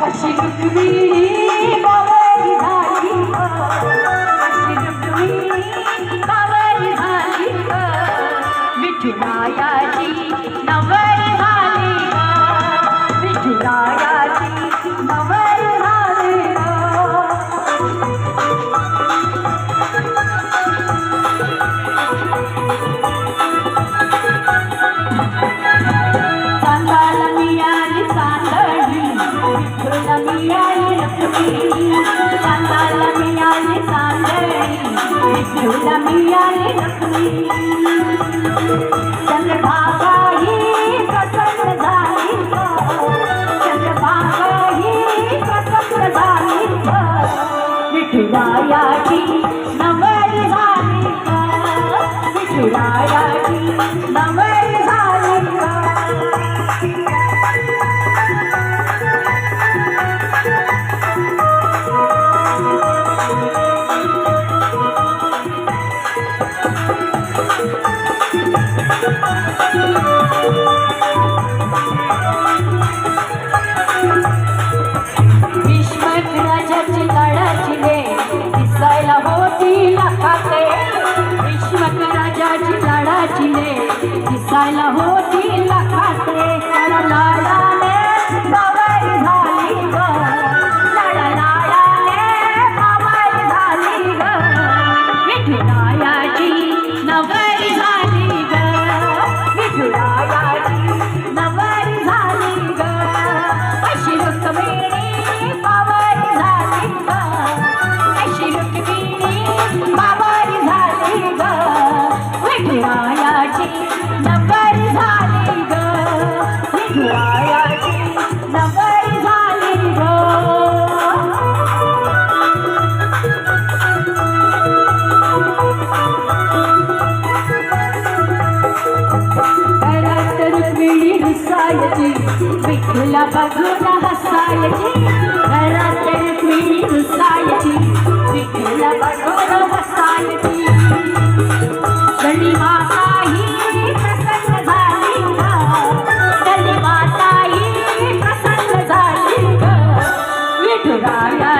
अशी रुक्मिणी बावरी झाली अशी रुक्मिणी बावरी झाली विठुरायाची नवरी झाली विठुरायाची नवरी झाली चांदाला मिळाली चांदणी विठुला मिळाली लक्ष्मी चांदाला मिळाली चांदणी विठुला मिळाली लक्ष्मी चंद्रभागा ही प्रसन्न झाली चंद्रभागा ही प्रसन्न झाली विठुरायाची नवरी झाली विठुरायाची नवरी झाली विश्वराजाची लाडाची ले दिसायला होती लाखाते विश्वराजाची लाडाची ले दिसायला होती लाखाते लाडाने बावरी झाली ग लाडाने बावरी झाली ग विठुरायाची नवरी झाली ग विठुरायाची नवरी झाली ग अशी रुक्मिणी बावरी झाली ग अशी रुक्मिणी बावरी झाली ग विठुरायाची नवरी झाली ग विठुरायाची नवरी झाली ग घरात रुक्मिणी रुसायची विठुला बघून हसायची घरात रुक्मिणी रुसायची विठुला बघून हसायची गली माता ही प्रसन्न झाली ग गली माता ही प्रसन्न झाली ग विठुराया